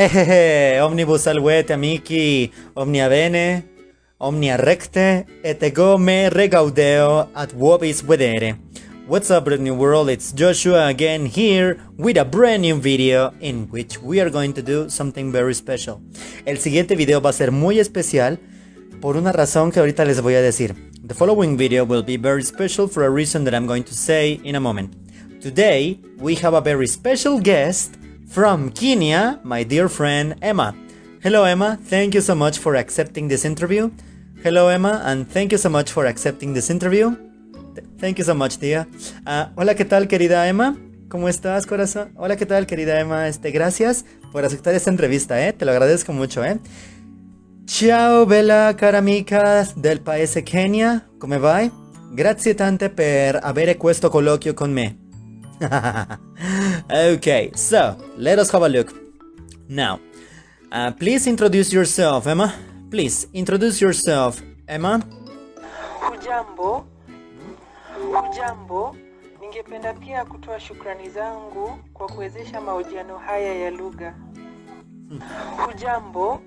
Omnibus alvete amici, omnia bene, omnia recte, et ego me regaudeo ad vobis vedere. What's up, brand new world? It's Joshua again here with a brand new video in which we are going to do something very special. El siguiente video va a ser muy especial por una razón que ahorita les voy a decir. The following video will be very special for a reason that I'm going to say in a moment. Today, we have a very special guest from Kenya, my dear friend Emmah. Hello Emmah, thank you so much for accepting this interview. Hello Emmah, and thank you so much for accepting this interview. Thank you so much, tía. Hola, ¿qué tal, querida Emmah? ¿Cómo estás, corazón? Hola, ¿qué tal, querida Emmah? Gracias por aceptar esta entrevista, te lo agradezco mucho, Ciao, bella cara amica del paese Kenia, come vai? Grazie tante per avere questo colloquio con me. Okay, so, let us have a look. Now, please introduce yourself, Emmah. Please, introduce yourself, Emmah. Hujambo, ningependa pia kutoa shukrani zangu kwa kuwezesha mahojiano haya ya lugha. Hujambo,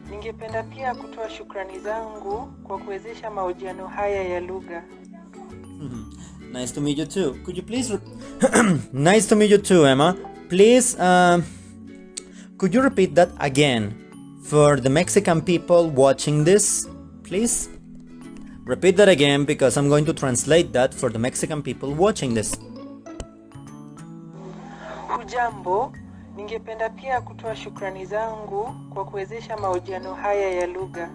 ningependa pia kutoa shukrani zangu kwa kuwezesha mahojiano haya ya lugha. Nice to meet you too. Could you please Nice to meet you too, Emmah. Please, could you repeat that again for the Mexican people watching this? Please repeat that again because I'm going to translate that for the Mexican people watching this. Hujambo, ningependa pia kutoa shukrani zangu kwa kuwezesha mahojiano haya ya lugha.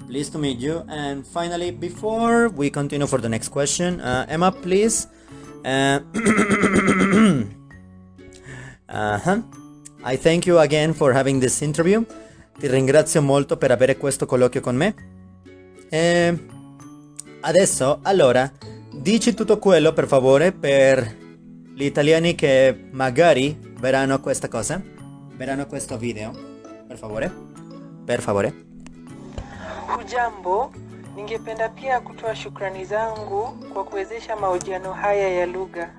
Pleased to meet you. And finally, before we continue for the next question, Emmah, please. I thank you again for having this interview. Ti ringrazio molto per avere questo colloquio con me. Adesso, allora, dici tutto quello, per favore, per gli italiani che magari vedranno questa cosa, vedranno questo video. Per favore. Per favore. Hujambo, ningependa pia kutoa shukrani zangu kwa kuwezesha mahojiano haya ya lugha.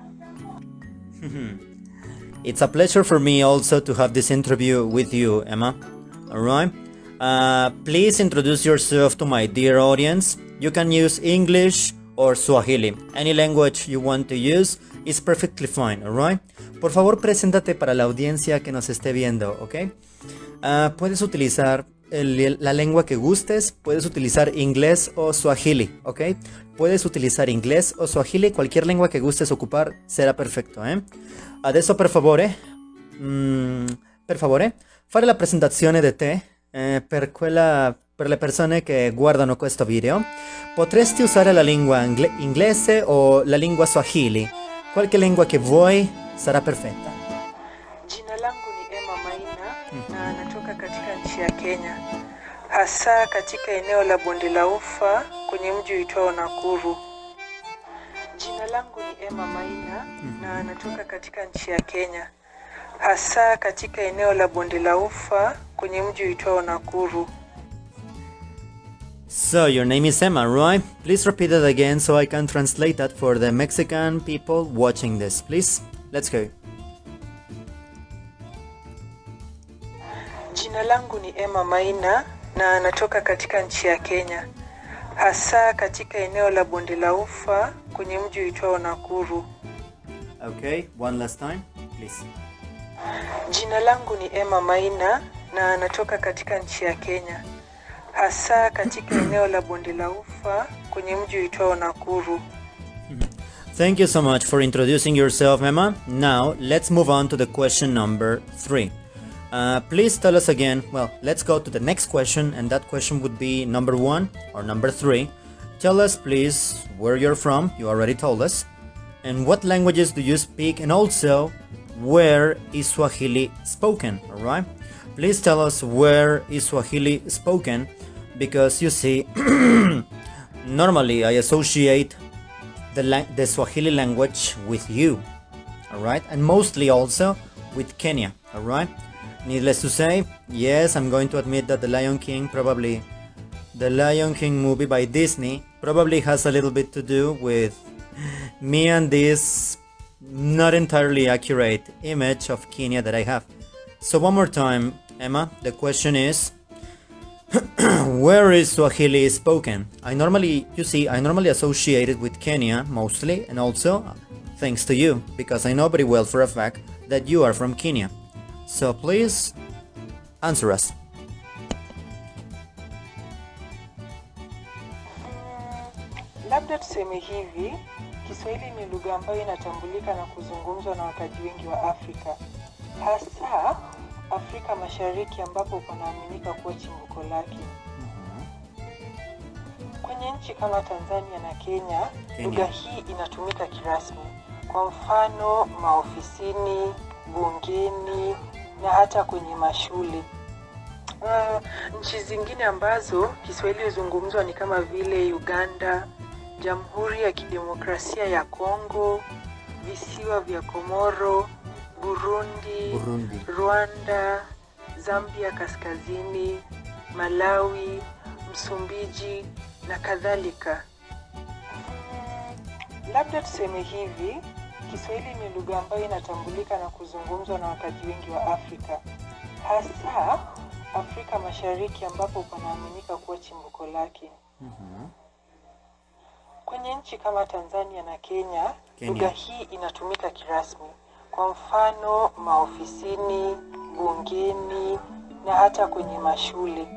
It's a pleasure for me also to have this interview with you, Emmah. Alright? Please introduce yourself to my dear audience. You can use English or Swahili. Any language you want to use is perfectly fine, alright? Por favor, preséntate para la audiencia que nos esté viendo, ¿ok? Puedes utilizar la lengua que gustes, puedes utilizar inglés o Swahili, ¿ok? Puedes utilizar inglés o Swahili, cualquier lengua que gustes ocupar será perfetto, Adesso per favore, fare la presentazione di te per le persone che guardano questo video. Potresti usare la lingua inglese o la lingua Swahili, qualche lingua che vuoi sarà perfetta. Jina langu ni Emmah Maina na natoka katika nchi ya Kenya, hasa katika eneo la bonde la ufa kwenye mji uitwao Nakuru. Jina langu ni Emmah Maina na natoka katika nchi ya Kenya, hasa katika eneo la bonde la ufa kwenye mji uitwao Nakuru. So your name is Emmah, right? Please repeat it again so I can translate that for the Mexican people watching this. Please, let's go. Jina langu ni Emmah Maina na natoka katika nchi ya Kenya, hasa katika eneo la bonde la ufa kwenye mji uitwao Nakuru. Okay, one last time, please. Jina langu ni Emmah Maina na natoka katika nchi ya Kenya, hasa katika eneo la bonde la ufa kwenye mji uitwao Nakuru. Thank you so much for introducing yourself, Emmah. Now, let's move on to the question number 3. Please tell us again, well, let's go to the next question, and that question would be number 1 or number 3. Tell us, please, where you're from, you already told us, and what languages do you speak, and also, where is Swahili spoken, alright? Please tell us where is Swahili spoken, because you see, normally I associate the Swahili language with you, alright? And mostly also with Kenya, alright? Needless to say, yes, I'm going to admit that the Lion King movie by Disney probably has a little bit to do with me and this not entirely accurate image of Kenya that I have. So one more time, Emmah, the question is, where is Swahili spoken? I normally associate it with Kenya mostly, and also thanks to you, because I know very well for a fact that you are from Kenya. So please answer us. Labda tuseme hivi, Kiswahili ni lugha ambayo inatambulika na kuzungumzwa na wakazi wengi wa Afrika. Hasa Afrika Mashariki ambapo panaaminika kuwa chimbuko lake. Kwenye nchi kama Tanzania na Kenya, lugha hii inatumika kirasmi. Kwa mfano, maofisini, bungeni na hata kwenye mashule. Nchi zingine ambazo Kiswahili huzungumzwa ni kama vile Uganda, Jamhuri ya Kidemokrasia ya Kongo, visiwa vya Komoro, Burundi, Rwanda, Zambia Kaskazini, Malawi, Msumbiji na kadhalika. Labda tuseme hivi, Kiswahili ni lugha ambayo inatambulika na kuzungumzwa na wakazi wengi wa Afrika. Hasa Afrika Mashariki ambapo panaaminika kuwa chimbuko lake. Kwenye nchi kama Tanzania na Kenya, lugha hii inatumika kirasmi. Kwa mfano, maofisini, bungeni na hata kwenye mashule.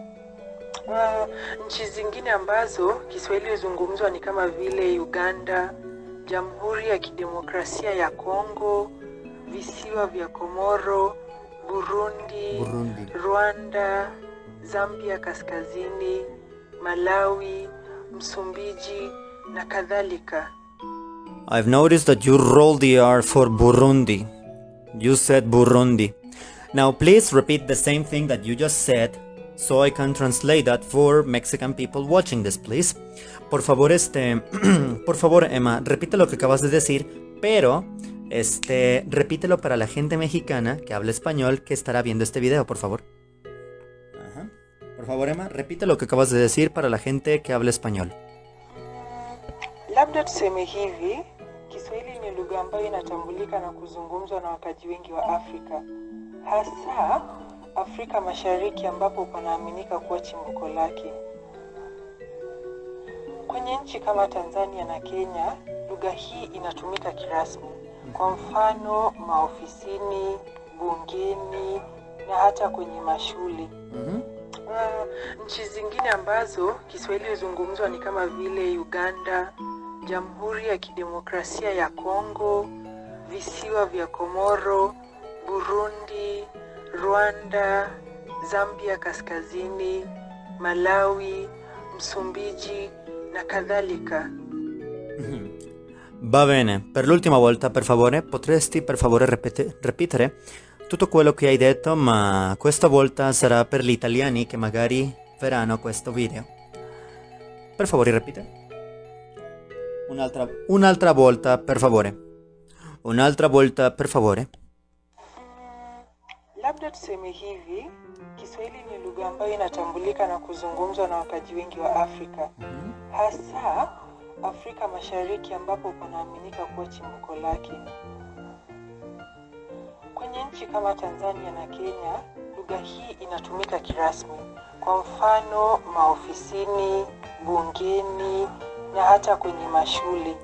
Nchi zingine ambazo Kiswahili huzungumzwa ni kama vile Uganda, Jamhuri ya Kidemokrasia ya Kongo, visiwa vya Komoro, Burundi, Rwanda, Zambia Kaskazini, Malawi, Msumbiji na kadhalika. I've noticed that you rolled the R for Burundi. You said Burundi. Now please repeat the same thing that you just said so I can translate that for Mexican people watching this, please. Por favor, por favor, Emmah, repite lo que acabas de decir, pero repítelo para la gente mexicana que habla español que estará viendo este video, por favor. Por favor, Emmah, repite lo que acabas de decir para la gente que habla español. Labda tuseme hivi, Kiswahili ni lugha ambayo inatambulika na kuzungumzwa na wakazi wengi wa Afrika. Hasa Afrika Mashariki ambapo panaaminika kuwa chimbuko lake. Kwenye nchi kama Tanzania na Kenya, lugha hii inatumika kirasmi. Kwa mfano, maofisini, bungeni na hata kwenye mashule. Nchi zingine ambazo Kiswahili huzungumzwa ni kama vile Uganda, Jamhuri ya Kidemokrasia ya Kongo, visiwa vya Komoro, Burundi, Rwanda, Zambia Kaskazini, Malawi, Msumbiji na kadhalika. Va bene, per l'ultima volta per favore potresti per favore ripetere tutto quello che hai detto, ma questa volta sarà per gli italiani che magari vedranno questo video. Per favore ripete. Un'altra volta per favore. Un'altra volta per favore. Labda tuseme hivi, Kiswahili ni lugha ambayo inatambulika na kuzungumzwa na wakazi wengi wa Afrika. Hasa Afrika Mashariki ambapo panaaminika kuwa chimbuko lake. Kwenye nchi kama Tanzania na Kenya, lugha hii inatumika kirasmi. Kwa mfano, maofisini, bungeni na hata kwenye mashule.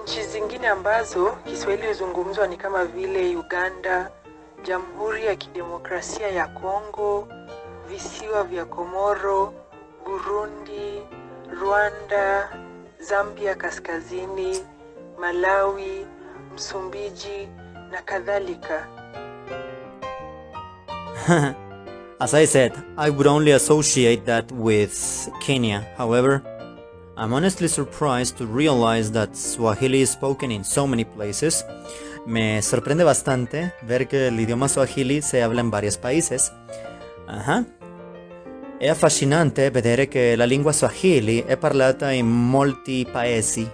Nchi zingine ambazo Kiswahili huzungumzwa ni kama vile Uganda, Jamhuri ya Kidemokrasia ya Kongo, visiwa vya Komoro, Burundi, Rwanda, Zambia Kaskazini, Malawi, Msumbiji na kadhalika. As I said, I would only associate that with Kenya. However, I'm honestly surprised to realize that Swahili is spoken in so many places. Me sorprende bastante ver che l'idioma Swahili si habla in vari paesi. È affascinante vedere che la lingua Swahili è parlata in molti paesi.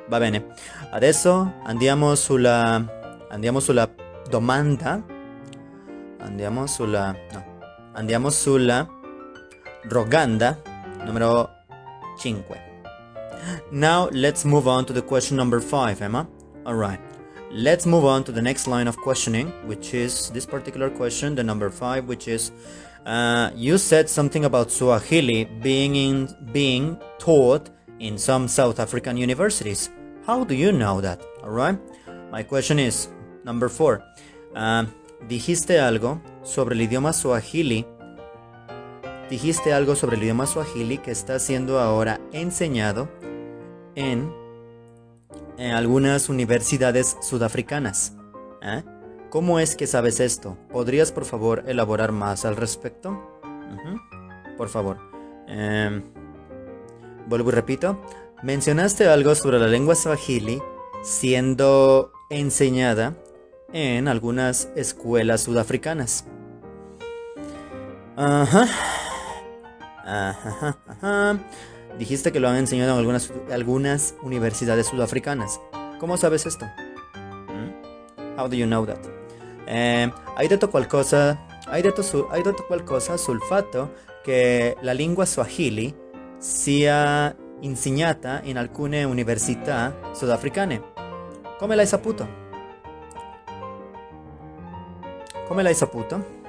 Va bene, adesso andiamo sulla domanda. Andiamo sulla roganda numero 5. Now let's move on to the question number 5, Emmah. Alright, let's move on to the next line of questioning, which is this particular question, the number 5, which is you said something about Swahili being taught in some South African universities. How do you know that? Alright, my question is number 4. Dijiste algo sobre el idioma Swahili. Dijiste algo sobre el idioma Swahili que está siendo ahora enseñado en algunas universidades sudafricanas. ¿Cómo es que sabes esto? ¿Podrías por favor elaborar más al respecto? Por favor. Vuelvo y repito. Mencionaste algo sobre la lengua Swahili siendo enseñada en algunas escuelas sudafricanas. Dijiste que lo han enseñado en algunas universidades sudafricanas. ¿Cómo sabes esto? How do you know that? Hai detto qualcosa sul fatto che la lingua Swahili sia insegnata in alcune università sudafricane. Come l'hai saputo? Come l'hai saputo?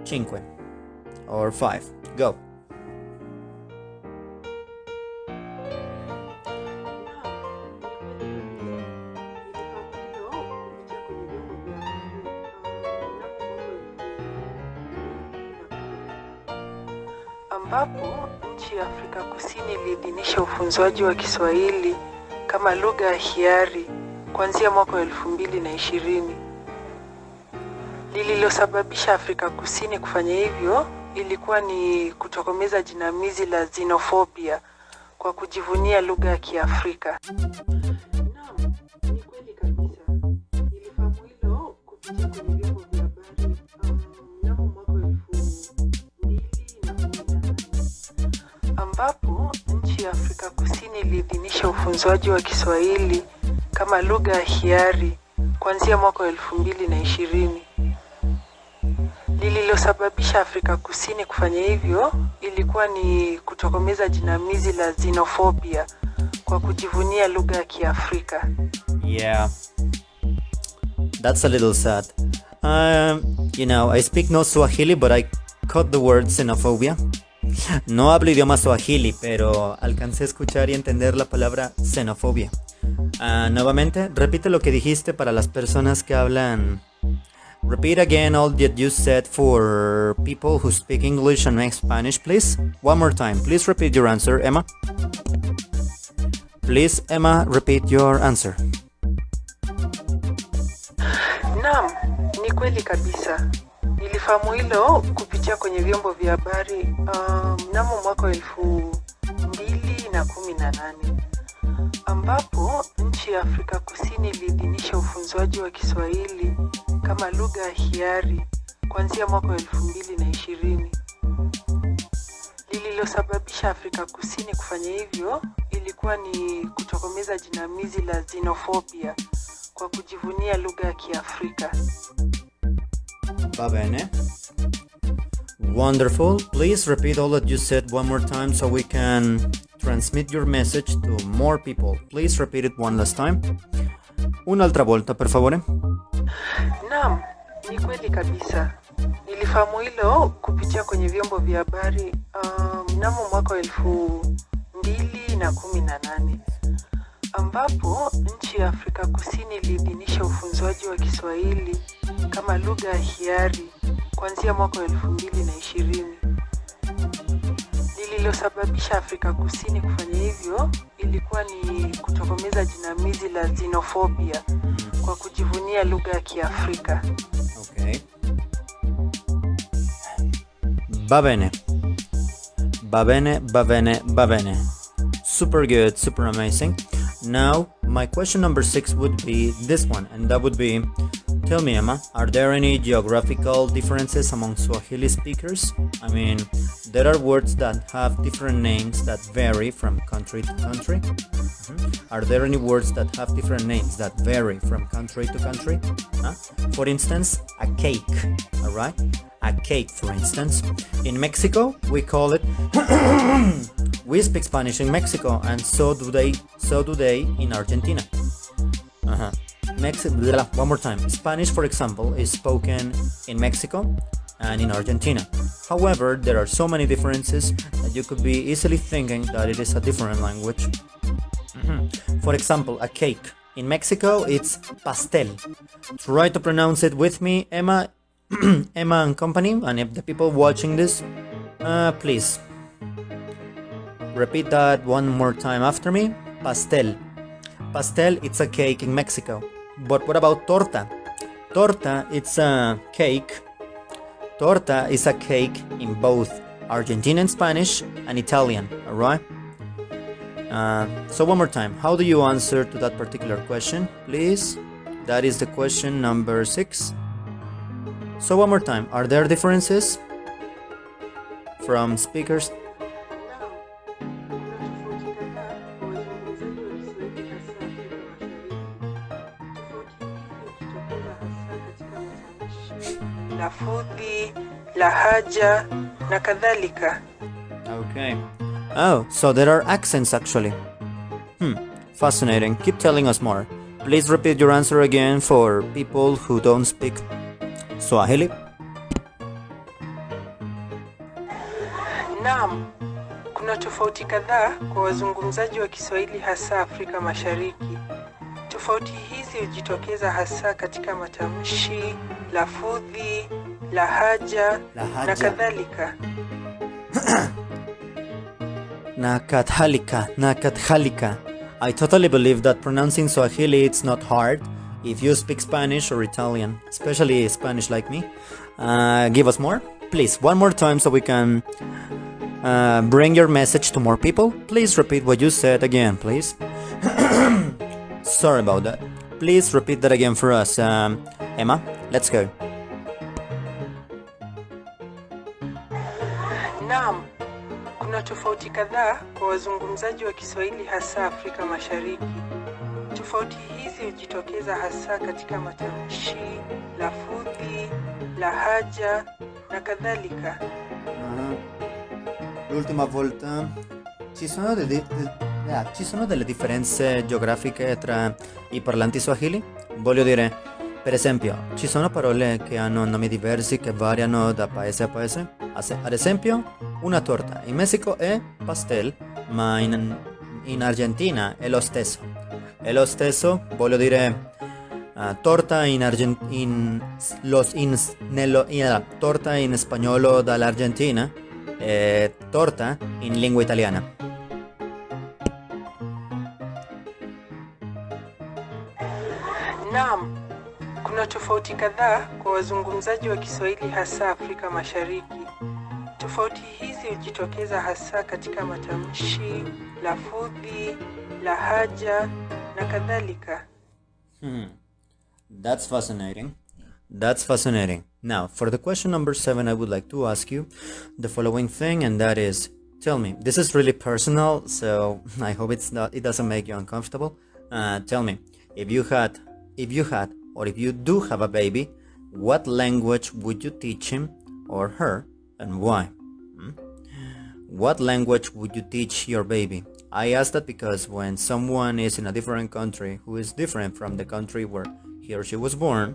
5 or 5. Go. Ambapo nchi ya Afrika Kusini iliidhinisha ufunzwaji wa Kiswahili kama lugha ya hiari kuanzia mwaka wa 2020. Lililosababisha Afrika Kusini kufanya hivyo ilikuwa ni kutokomeza jinamizi la xenofobia kwa kujivunia lugha ya Kiafrika. Naam, ni kweli kabisa. Nilifahamu hilo kupitia kwenye vyombo vya habari mnamo mwaka wa 2018 ambapo nchi ya Afrika Kusini iliidhinisha ufunzwaji wa Kiswahili kama lugha ya hiari kuanzia mwaka wa 2020. Lililosababisha Afrika Kusini kufanya hivyo ilikuwa ni kutokomeza jinamizi la xenofobia kwa kujivunia lugha ya Kiafrika. Yeah, that's a little sad. I speak no Swahili, but I caught the word xenophobia. No hablo idioma Swahili, pero alcancé a escuchar y entender la palabra xenofobia. Nuevamente, repite lo que dijiste para las personas que hablan. Repeat again all that you said for people who speak English and Spanish, please. One more time. Please repeat your answer, Emmah. Please, Emmah, repeat your answer. Naam, ni kweli kabisa. Nilifahamu hilo kupitia kwenye vyombo vya habari mnamo mwaka wa 2018 ambapo nchi ya Afrika Kusini iliidhinisha ufunzwaji wa Kiswahili kama lugha ya hiari kuanzia mwaka wa 2020. Lililosababisha Afrika Kusini kufanya hivyo ilikuwa ni kutokomeza jinamizi la xenofobia kwa kujivunia lugha ya Kiafrika. Va bene. Wonderful. Please repeat all that you said one more time so we can transmit your message to more people. Please repeat it one last time. Un'altra volta, per favore. Naam, ni kweli kabisa. Nilifahamu hilo kupitia kwenye vyombo vya habari mnamo mwaka wa 2018 ambapo nchi ya Afrika Kusini iliidhinisha ufunzwaji wa Kiswahili kama lugha ya hiari kuanzia mwaka wa 2020. Lililosababisha Afrika Kusini kufanya hivyo ilikuwa ni kutokomeza jinamizi la xenofobia kwa kujivunia lugha ya Kiafrika. Okay. Va bene. Va bene, va bene, va bene. Super good, super amazing. Now, my question number 6 would be this one, and that would be, tell me, Emmah, are there any geographical differences among Swahili speakers? I mean, there are words that have different names that vary from country to country. Are there any words that have different names that vary from country to country? For instance, a cake, alright? A cake, for instance. In Mexico, we call it we speak Spanish in Mexico, and so do they in Argentina. One more time. Spanish, for example, is spoken in Mexico and in Argentina. However, there are so many differences that you could be easily thinking that it is a different language. For example, a cake. In Mexico, it's pastel. Try to pronounce it with me, Emmah, Emmah and company, and if the people watching this, please repeat that one more time after me. Pastel. Pastel, it's a cake in Mexico. But what about torta? Torta, it's a cake. Torta is a cake in both Argentinian Spanish and Italian, alright? So one more time, how do you answer to that particular question, please? That is the question number 6. So one more time, are there differences from speakers? Lafudhi, lahaja na kadhalika. Okay. Oh, so there are accents actually. Fascinating. Keep telling us more. Please repeat your answer again for people who don't speak Swahili. Naam, kuna tofauti kadhaa kwa wazungumzaji wa Kiswahili hasa Afrika Mashariki. Tofauti hizi hujitokeza hasa katika matamshi, lafudhi, lahaja na kadhalika. Nakadhalika. I totally believe that pronouncing Swahili it's not hard if you speak Spanish or Italian, especially Spanish like me. Give us more, please, one more time so we can bring your message to more people. Please repeat what you said again, please. Sorry about that. Please repeat that again for us. Emmah, let's go. Naam, kuna tofauti kadhaa kwa wazungumzaji wa Kiswahili hasa Afrika Mashariki. Tofauti hizi hujitokeza hasa katika matamshi, lafudhi, lahaja na kadhalika. L'ultima volta ci sono delle differenze geografiche tra i parlanti Swahili? Voglio dire, per esempio, ci sono parole che hanno nomi diversi che variano da paese a paese? Ad esempio, una torta in Messico è pastel, ma in Argentina è lo stesso. È lo stesso, voglio dire, torta torta in spagnolo dall'Argentina e torta in lingua italiana. Naam, kuna tofauti kadhaa kwa wazungumzaji wa Kiswahili hasa Afrika Mashariki. Tofauti hizi hujitokeza hasa katika matamshi, lafudhi, lahaja na kadhalika. That's fascinating. That's fascinating. Now, for the question number 7, I would like to ask you the following thing, and that is, tell me, this is really personal, so I hope it doesn't make you uncomfortable. Tell me, if you do have a baby, what language would you teach him or her, and why? What language would you teach your baby? I ask that because when someone is in a different country who is different from the country where he or she was born,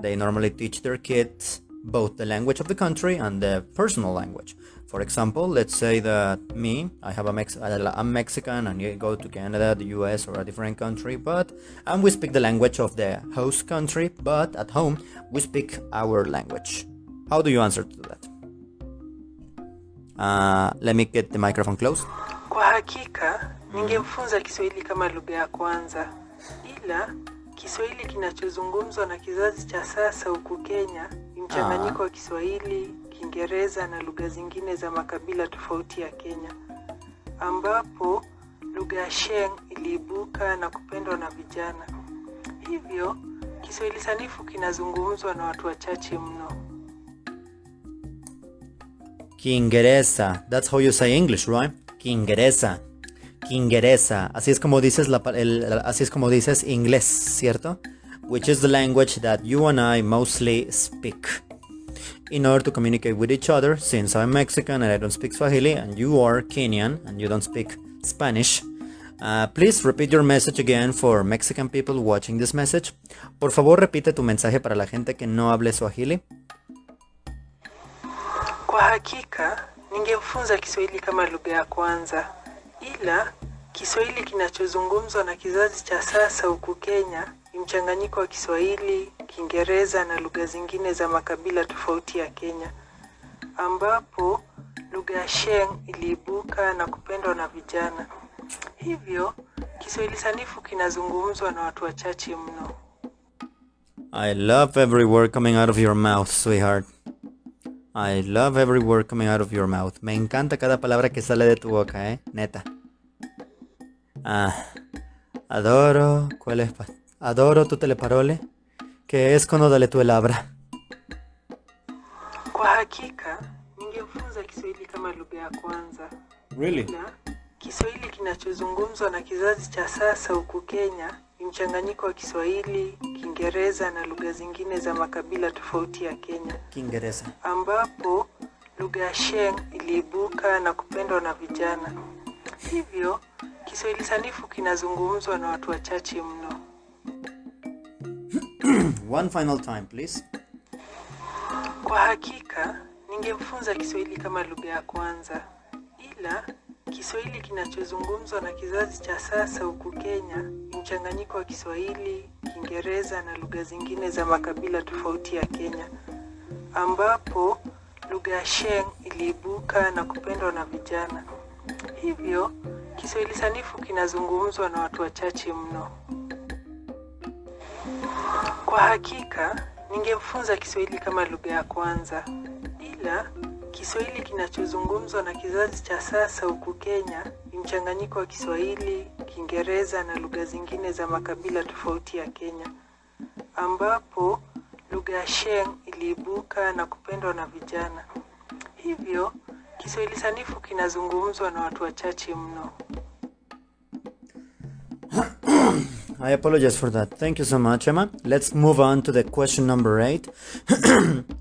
they normally teach their kids both the language of the country and the personal language. For example, let's say that I'm Mexican and you go to Canada, the US, or a different country, and we speak the language of the host country, but at home we speak our language. How do you answer to that? Let me get the microphone close. Kwa hakika, ningemfunza Kiswahili kama lugha ya kwanza. Ila Kiswahili kinachozungumzwa na kizazi cha sasa huku Kenya ni mchanganyiko wa Kiswahili, Kiingereza na lugha zingine za makabila tofauti ya Kenya, ambapo lugha ya Sheng iliibuka na kupendwa na vijana. Hivyo, Kiswahili sanifu kinazungumzwa na watu wachache mno. Kiingereza. That's how you say English, right? Kiingereza. Kiingereza. Así es como dices inglés, ¿cierto? Which is the language that you and I mostly speak in order to communicate with each other. Since I'm Mexican and I don't speak Swahili, and you are Kenyan and you don't speak Spanish, please repeat your message again for Mexican people watching this message. Por favor, repite tu mensaje para la gente que no hable Swahili. Kwa hakika, ningemfunza Kiswahili kama lugha ya kwanza. Ila, Kiswahili kinachozungumzwa na kizazi cha sasa huku Kenya ni mchanganyiko wa Kiswahili, Kiingereza na lugha zingine za makabila tofauti ya Kenya, ambapo lugha ya Sheng iliibuka na kupendwa na vijana. Hivyo, Kiswahili sanifu kinazungumzwa na watu wachache mno. I love every word coming out of your mouth, sweetheart. I love every word coming out of your mouth. Me encanta cada palabra que sale de tu boca, neta. Adoro. ¿Cuál es? Adoro tutte le parole che escono dalle tue labbra. Kwa hakika, ningemfunza Kiswahili kama lugha ya kwanza. Really? Ila, Kiswahili kinachozungumzwa na kizazi cha sasa huku Kenya ni mchanganyiko wa Kiswahili, Kiingereza na lugha zingine za makabila tofauti ya Kenya. Kiingereza. Ambapo lugha ya Sheng iliibuka na kupendwa na vijana. Hivyo, Kiswahili sanifu kinazungumzwa na watu wachache mno. One final time, please. Kwa hakika, ningemfunza Kiswahili kama lugha ya kwanza. Ila, Kiswahili kinachozungumzwa na kizazi cha sasa huku Kenya ni mchanganyiko wa Kiswahili, Kiingereza na lugha zingine za makabila tofauti ya Kenya, ambapo lugha ya Sheng iliibuka na kupendwa na vijana. Hivyo, Kiswahili sanifu kinazungumzwa na watu wachache mno. Kwa hakika, ningemfunza Kiswahili kama lugha ya kwanza. Ila, Kiswahili kinachozungumzwa na kizazi cha sasa huku Kenya ni mchanganyiko wa Kiswahili, Kiingereza na lugha zingine za makabila tofauti ya Kenya, ambapo lugha ya Sheng iliibuka na kupendwa na vijana. Hivyo, Kiswahili sanifu kinazungumzwa na watu wachache mno. I apologize for that. Thank you so much, Emmah. Let's move on to the question number 8.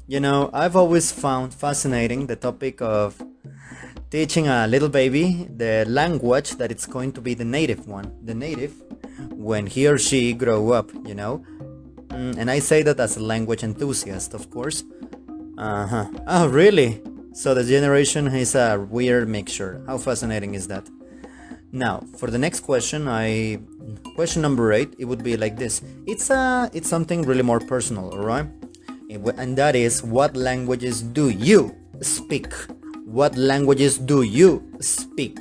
You know, I've always found fascinating the topic of teaching a little baby the language that it's going to be the native one. The native when he or she grow up, you know. And I say that as a language enthusiast, of course. Oh, really? So the generation is a weird mixture. How fascinating is that? Now, for the next question, question number 8, it would be like this. It's something really more personal, alright? And that is, what languages do you speak? What languages do you speak?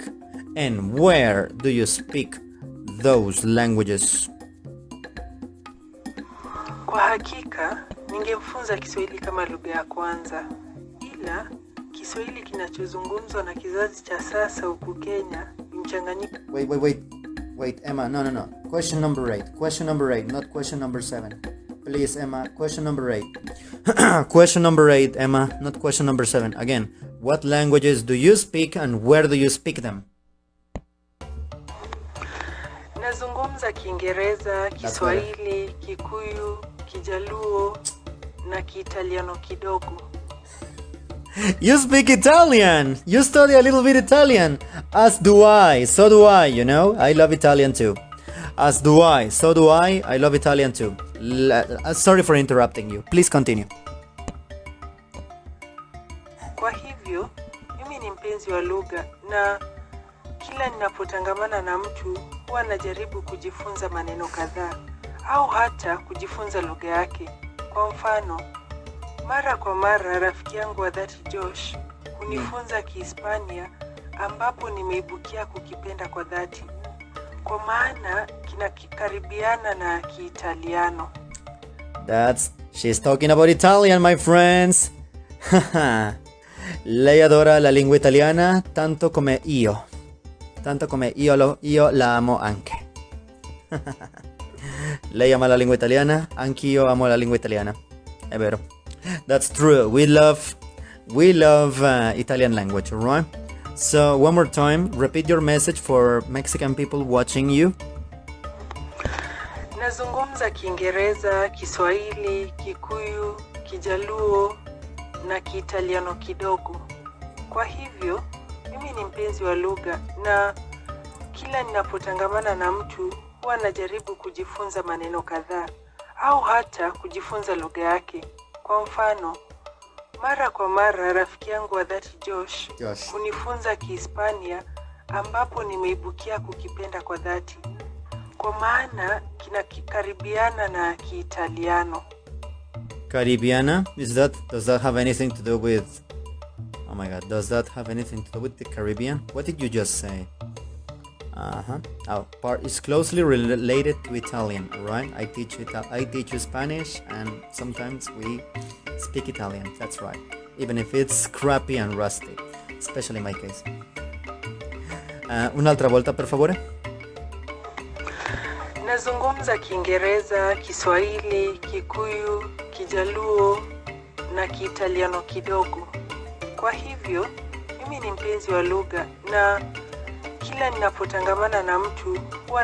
And where do you speak those languages? Kwa hakika, ningemfunza Kiswahili kama lugha ya kwanza. Ila, Kiswahili kinachozungumzwa na kizazi cha sasa huku Kenya ni mchanganyiko. Wait, Emmah, no. Question number 8, not question number 7. Please, Emmah, question number 8. Question number 8, Emmah, not question number 7. Again, what languages do you speak and where do you speak them? Nazungumza Kiingereza, Kiswahili, Kikuyu, Kijaluo na Kiitaliano kidogo. You speak Italian! You study a little bit Italian! As do I, so do I, you know? I love Italian too. As do I, so do I love Italian too. Sorry for interrupting you. Please continue. Kwa hivyo, mimi ni mpenzi wa lugha na kila ninapotangamana na mtu huwa najaribu kujifunza maneno kadhaa au hata kujifunza lugha yake. Kwa mfano, mara kwa mara rafiki yangu wa dhati Josh hunifunza Kihispania ambapo nimeibukia kukipenda kwa dhati. Kwa maana kinakaribiana na Kiitaliano. She's talking about Italian, my friends. Lei adora la lingua italiana tanto come io. Tanto come io la amo anche. Lei ama la lingua italiana, anch'io amo la lingua italiana. È vero. That's true. We love We love Italian language, alright? So one more time, repeat your message for Mexican people watching you. Nazungumza Kiingereza, Kiswahili, Kikuyu, Kijaluo na Kiitaliano kidogo. Kwa hivyo, mimi ni mpenzi wa lugha na kila ninapotangamana na mtu huwa najaribu kujifunza maneno kadhaa au hata kujifunza lugha yake. Kwa mfano, mara kwa mara rafiki yangu wa dhati Josh hunifunza Kihispania ambapo nimeibukia kukipenda kwa dhati. Kwa maana kinakaribiana na Kiitaliano. Caribbeana, does that have anything to do with, oh my god, does that have anything to do with the Caribbean? What did you just say? Our part is closely related to Italian, right? I teach you Spanish and sometimes we speak Italian, that's right. Even if it's crappy and rusty, especially in my case. Un'altra volta, per favore. Nazungumza Kiingereza, Kiswahili, Kikuyu, Kijaluo na Kiitaliano kidogo. Kwa hivyo, mimi ni mpenzi wa lugha na kila ninapotangamana na mtu huwa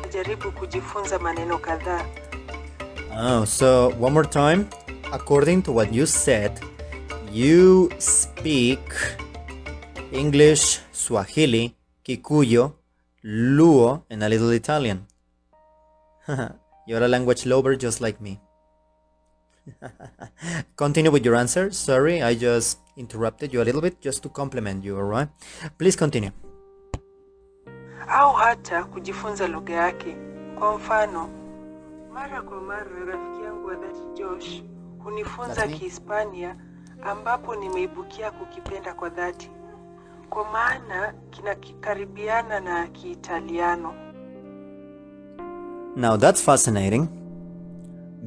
najaribu kujifunza maneno kadhaa. Oh, so one more time. According to what you said, you speak English, Swahili, Kikuyu, Luo, and a little Italian. You're a language lover just like me. Continue with your answer. Sorry, I just interrupted you a little bit just to compliment you, alright? Please continue. Au hata kujifunza lugha yake. Kwa mfano, mara kwa mara rafiki yangu wa dhati Josh hunifunza Kihispania ambapo nimeibukia kukipenda kwa dhati. Kwa maana kinakaribiana na Kiitaliano. Now that's fascinating.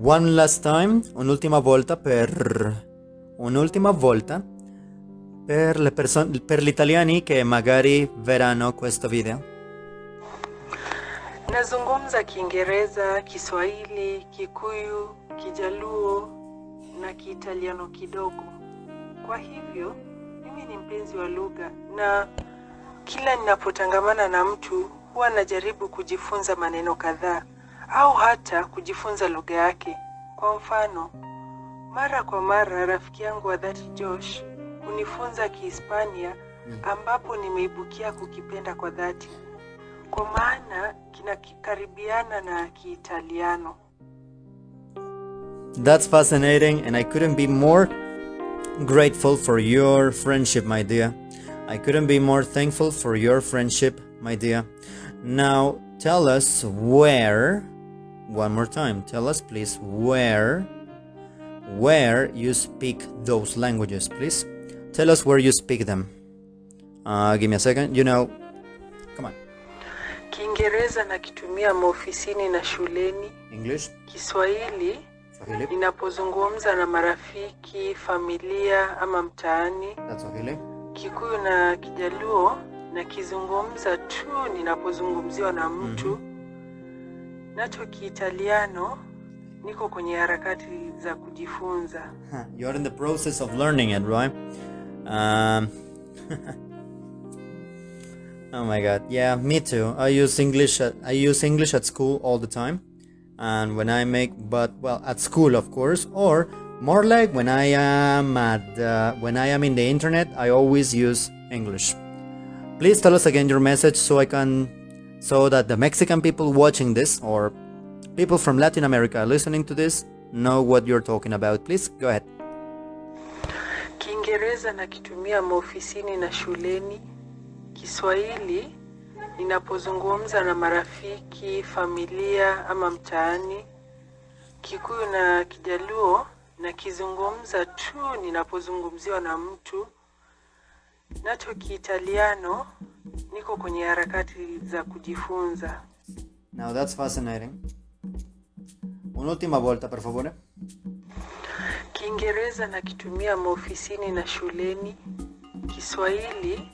One last time, un'ultima volta per gli italiani che magari vedranno questo video. Nazungumza Kiingereza, Kiswahili, Kikuyu, Kijaluo na Kiitaliano kidogo. Kwa hivyo, mimi ni mpenzi wa lugha na kila ninapotangamana na mtu huwa najaribu kujifunza maneno kadhaa au hata kujifunza lugha yake. Kwa mfano, mara kwa mara rafiki yangu wa dhati Josh hunifunza Kihispania ambapo nimeibukia kukipenda kwa dhati. Kwa maana kinakaribiana na Kiitaliano. That's fascinating and I couldn't be more grateful for your friendship, my dear. I couldn't be more thankful for your friendship, my dear. Now, tell us where, one more time, tell us please where you speak those languages, please. Tell us where you speak them. Give me a second, come on. Kiingereza nakitumia maofisini na shuleni. English. Kiswahili ninapozungumza na marafiki, familia ama mtaani. That's Swahili. Kikuyu na Kijaluo nakizungumza tu ninapozungumziwa na mtu. Nacho Kiitaliano niko kwenye harakati za kujifunza. You're in the process of learning it, right? Oh my god, yeah, me too. I use English at school all the time, and at school of course, or more like when I am in the internet, I always use English. Please tell us again your message so that the Mexican people watching this or people from Latin America listening to this know what you're talking about. Please go ahead. Kiingereza nakitumia maofisini na shuleni. Kiswahili ninapozungumza na marafiki, familia ama mtaani. Kikuyu na Kijaluo nakizungumza tu ninapozungumziwa na mtu. Nacho Kiitaliano niko kwenye harakati za kujifunza. Now that's fascinating. Un'ultima volta, per favore. Kiingereza nakitumia maofisini na shuleni. Kiswahili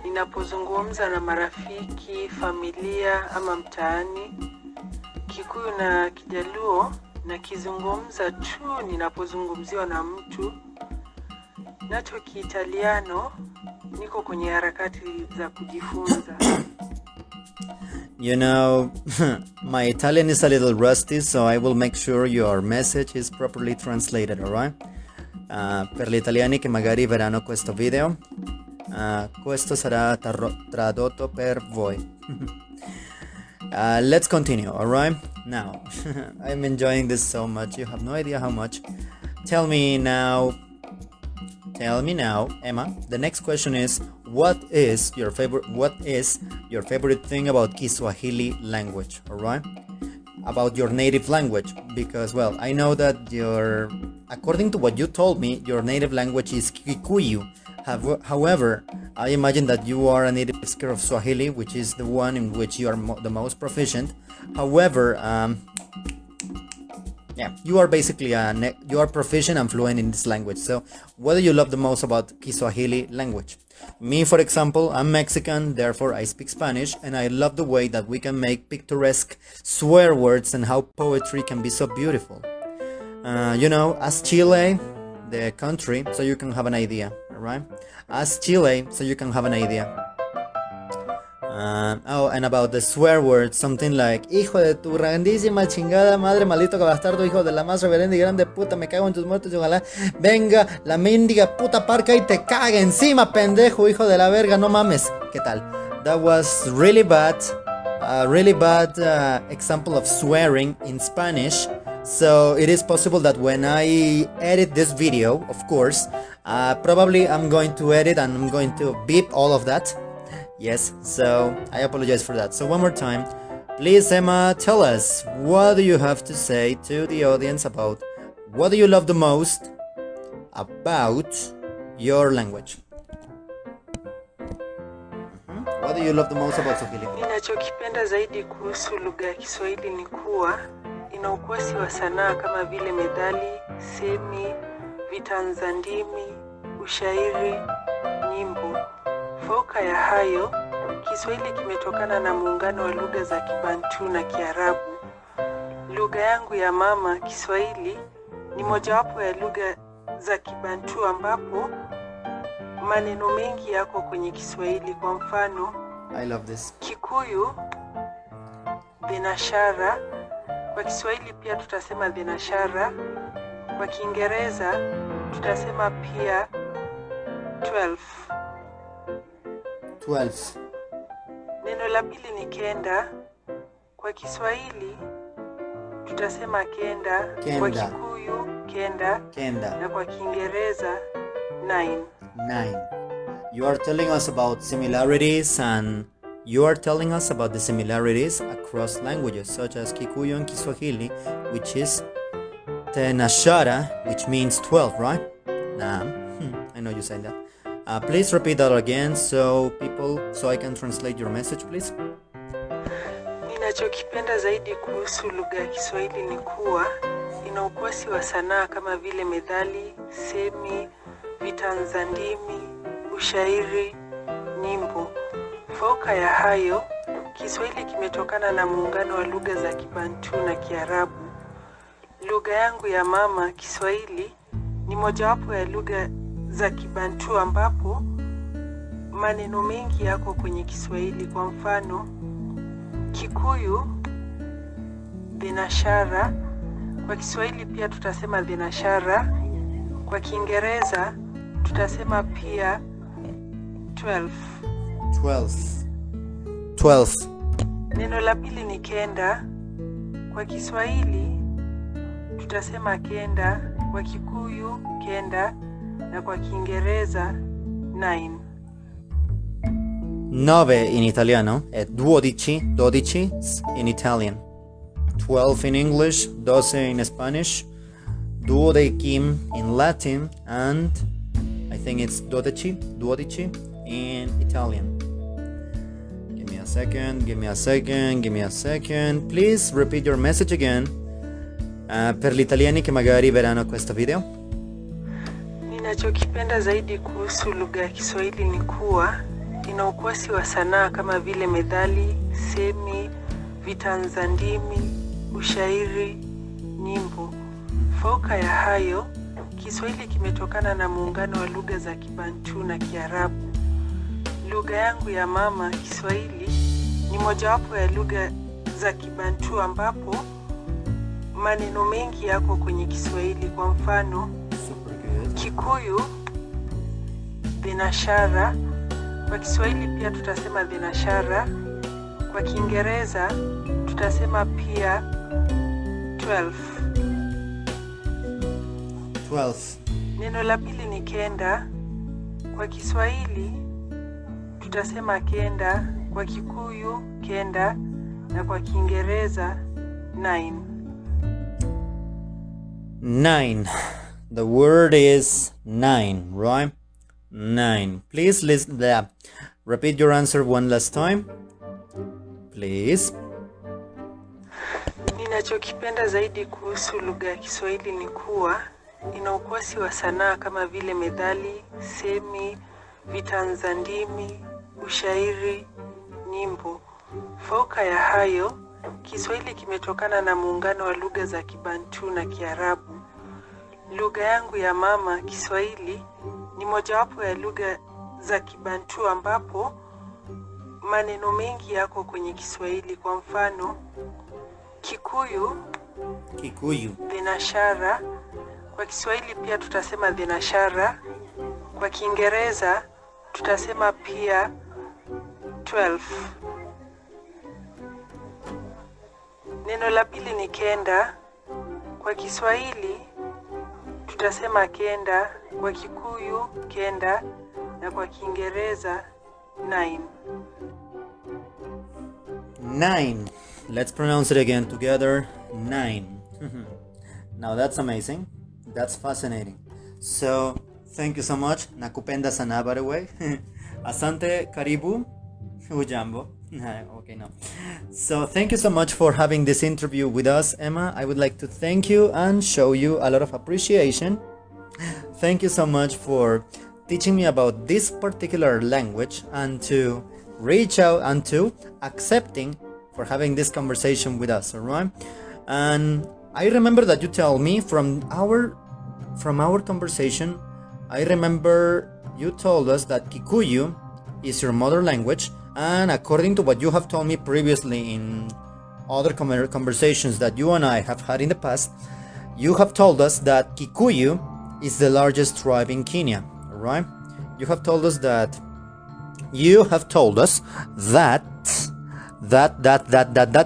ninapozungumza na marafiki, familia ama mtaani. Kikuyu na Kijaluo nakizungumza tu ninapozungumziwa na mtu. Nacho Kiitaliano niko kwenye harakati za kujifunza. You know, my Italian is a little rusty, so I will make sure your message is properly translated, alright? Per gli italiani che magari vedranno questo video, questo sarà tradotto per voi. Let's continue, alright? Now, I'm enjoying this so much, you have no idea how much. Tell me now, Emmah, the next question is, what is your favorite thing about Kiswahili language, alright? About your native language, because, well, I know that according to what you told me, your native language is Kikuyu. However, I imagine that you are a native speaker of Swahili, which is the one in which you are the most proficient. However, you are basically you are proficient and fluent in this language. So, what do you love the most about Kiswahili language? Me, for example, I'm Mexican, therefore I speak Spanish, and I love the way that we can make picturesque swear words and how poetry can be so beautiful. As Chile, the country, so you can have an idea, alright? As Chile, so you can have an idea. And about the swear words, something like hijo de tu grandísima chingada madre, maldito bastardo, hijo de la más reverenda y grande puta, me cago en tus muertos y ojalá venga la mendiga puta parca y te cague encima, pendejo, hijo de la verga, no mames. ¿Qué tal? That was really bad example of swearing in Spanish. So it is possible that when I edit this video, of course, probably I'm going to edit and I'm going to beep all of that. Yes, so I apologize for that. So one more time, please, Emmah, tell us, what do you have to say to the audience about what do you love the most about your language? What do you love the most about Swahili? Ninachokipenda zaidi kuhusu lugha ya Kiswahili ni kuwa ina ukwasi wa sanaa kama vile methali, semi, vitanzandimi, ushairi, nyimbo. Fauka ya hayo, Kiswahili kimetokana na muungano wa lugha za Kibantu na Kiarabu. Lugha yangu ya mama, Kiswahili, ni mojawapo ya lugha za Kibantu ambapo maneno mengi yako kwenye Kiswahili. Kwa mfano, I love this. Kikuyu, dhenashara. Kwa Kiswahili pia tutasema dhenashara. Kwa Kiingereza tutasema pia 12. Neno la pili ni kenda. Kwa Kiswahili tutasema kenda. Kwa Kikuyu kenda. Na kwa Kiingereza 9. You are telling us about similarities, and you are telling us about the similarities across languages such as Kikuyu and Kiswahili, which is Tenashara, which means 12, right? I know you said that. Please repeat that again so I can translate your message, please. Ninachokipenda zaidi kuhusu lugha ya Kiswahili ni kuwa ina ukwasi wa sanaa kama vile methali, semi, vitanzandimi, ushairi, nyimbo. Fauka ya hayo, Kiswahili kimetokana na muungano wa lugha za Kibantu na Kiarabu. Lugha yangu ya mama, Kiswahili, ni mojawapo ya lugha za Kibantu ambapo maneno mengi yako kwenye Kiswahili. Kwa mfano, Kikuyu, dhenashara. Kwa Kiswahili pia tutasema dhenashara. Kwa Kiingereza tutasema pia 12. Neno la pili ni kenda. Kwa Kiswahili tutasema kenda. Kwa Kikuyu kenda. Na kwa Kiingereza 9. 9 in italiano e 12 in Italian. 12 in English, 12 in Spanish, duodecim in Latin, and I think it's duodici in Italian. Give me a second. Please repeat your message again. Per gli italiani che magari vedranno questo video. Ninachokipenda zaidi kuhusu lugha ya Kiswahili ni kuwa ina ukwasi wa sanaa kama vile methali, semi, vitanzandimi, ushairi, nyimbo. Fauka ya hayo, Kiswahili kimetokana na muungano wa lugha za Kibantu na Kiarabu. Lugha yangu ya mama, Kiswahili, ni mojawapo ya lugha za Kibantu ambapo maneno mengi yako kwenye Kiswahili. Kwa mfano, Kikuyu, binashara. Kwa Kiswahili pia tutasema binashara. Kwa Kiingereza tutasema pia 12. Neno la pili ni kenda. Kwa Kiswahili tutasema kenda, kwa Kikuyu kenda, na kwa Kiingereza 9. 9. The word is 9, right? 9. Please listen there. Repeat your answer one last time. Please. Ninachokipenda zaidi kuhusu lugha ya Kiswahili ni kuwa ina ukwasi wa sanaa kama vile methali, semi, vitanzandimi, ushairi, nyimbo. Fauka ya hayo, Kiswahili kimetokana na muungano wa lugha za Kibantu na Kiarabu. Lugha yangu ya mama, Kiswahili, ni mojawapo ya lugha za Kibantu ambapo maneno mengi yako kwenye Kiswahili. Kwa mfano, Kikuyu, binashara. Kwa Kiswahili pia tutasema binashara. Kwa Kiingereza tutasema pia 12. Neno la pili ni kenda. Kwa Kiswahili tutasema kenda, kwa Kikuyu kenda, na kwa Kiingereza 9. 9. Let's pronounce it again together. 9. Now that's amazing. That's fascinating. So, thank you so much. Nakupenda sana, by the way. Asante, karibu. Hujambo. Okay, no. So, thank you so much for having this interview with us, Emmah. I would like to thank you and show you a lot of appreciation. Thank you so much for teaching me about this particular language and to reach out and to accepting for having this conversation with us, all right? And I remember that you tell me from our conversation, I remember you told us that Kikuyu is your mother language, and according to what you have told me previously in other conversations that you and I have had in the past, you have told us that Kikuyu is the largest tribe in Kenya, all right? You have told us that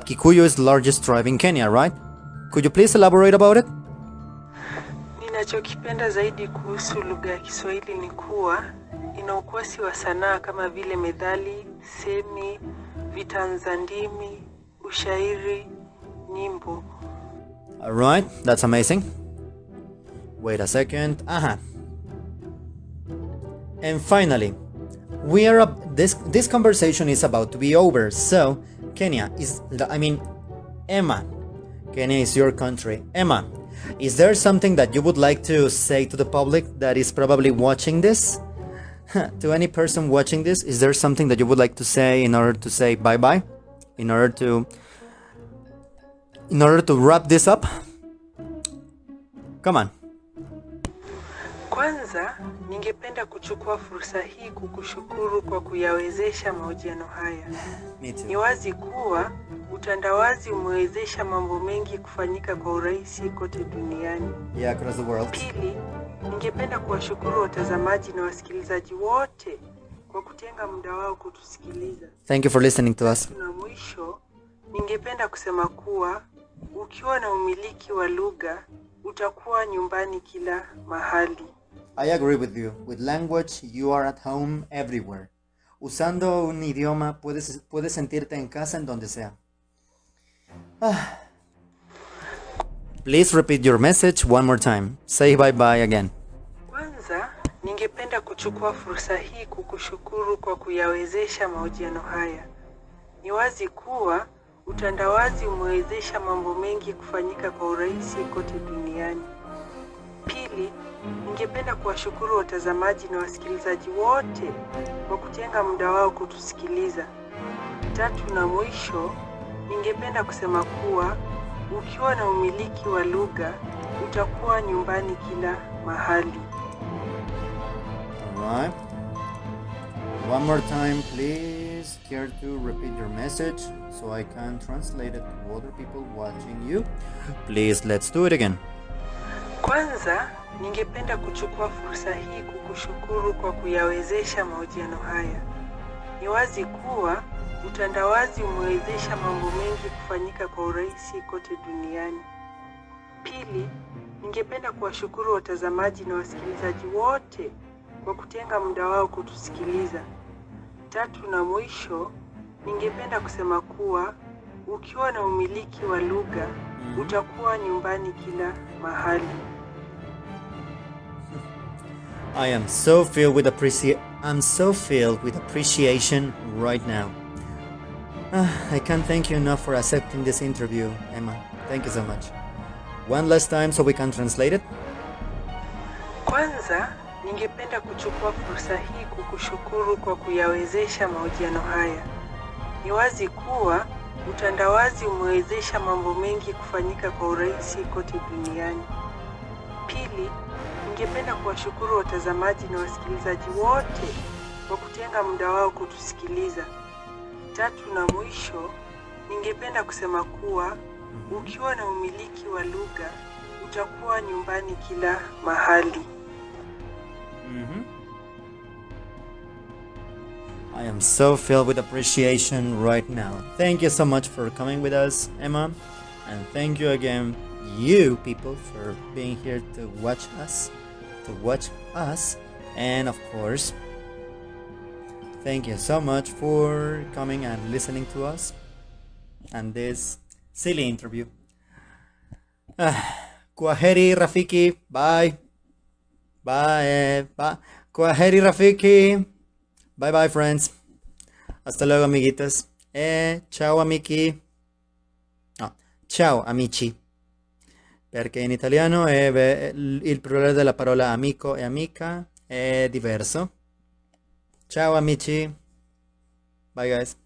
Kikuyu is the largest tribe in Kenya, right? Could you please elaborate about it? Ninachokipenda zaidi kuhusu lugha ya Kiswahili ni kuwa ina ukwasi wa sanaa kama vile methali, semi, vitanzandimi, ushairi, nyimbo. All right, that's amazing. Wait a second. And finally, this conversation is about to be over. So, Emmah, Kenya is your country. Emmah, is there something that you would like to say to the public that is probably watching this? To any person watching this, is there something that you would like to say in order to say bye-bye? In order to wrap this up? Come on. Kwanza, ningependa kuchukua fursa hii kukushukuru kwa kuyawezesha mahojiano haya. Ni wazi kuwa utandawazi umewezesha mambo mengi kufanyika kwa urahisi kote duniani. Yeah, across the world. Pili, ningependa kuwashukuru watazamaji na wasikilizaji wote kwa kutenga muda wao kutusikiliza. Thank you for listening to us. Na mwisho, ningependa kusema kuwa ukiwa na umiliki wa lugha, utakuwa nyumbani kila mahali. I agree with you. With language, you are at home everywhere. Usando un idioma, puedes sentirte en casa en donde sea. Please repeat your message one more time. Say bye-bye again. Kwanza, ningependa kuchukua fursa hii kukushukuru kwa kuyawezesha mahojiano haya. Ni wazi kuwa utandawazi umewezesha mambo mengi kufanyika kwa urahisi kote duniani. Pili, ningependa kuwashukuru watazamaji na wasikilizaji wote kwa kutenga muda wao kutusikiliza. Tatu na mwisho, ningependa kusema kuwa ukiwa na umiliki wa lugha, utakuwa nyumbani kila mahali. Alright. One more time, please. Care to repeat your message so I can translate it to other people watching you? Please, let's do it again. Kwanza, ningependa kuchukua fursa hii kukushukuru kwa kuyawezesha mahojiano haya. Ni wazi kuwa utandawazi umewezesha mambo mengi kufanyika kwa urahisi kote duniani. Pili, ningependa kuwashukuru watazamaji na wasikilizaji wote kwa kutenga muda wao kutusikiliza. Tatu na mwisho, ningependa kusema kuwa ukiwa na umiliki wa lugha, utakuwa nyumbani kila mahali. I am so filled with appreciation right now. I can't thank you enough for accepting this interview, Emmah. Thank you so much. One last time so we can translate it. Kwanza, ningependa kuchukua fursa hii kukushukuru kwa kuyawezesha mahojiano haya. Ni wazi kuwa utandawazi umewezesha mambo mengi kufanyika kwa urahisi kote duniani. Pili, ningependa kuwashukuru watazamaji na wasikilizaji wote kwa kutenga muda wao kutusikiliza. Tatu na mwisho, ningependa kusema kuwa ukiwa na umiliki wa lugha, utakuwa nyumbani kila mahali. I am so filled with appreciation right now. Thank you so much for coming with us, Emmah. And thank you again, you people, for being here to watch us. And of course, thank you so much for coming and listening to us and this silly interview. Kwaheri Rafiki. Bye. Bye. Kwaheri Rafiki. Bye bye friends. Hasta luego amiguitas. Ciao amici. No, ciao amici. Perché in italiano il plurale della parola amico e amica è diverso. Ciao amici. Bye guys.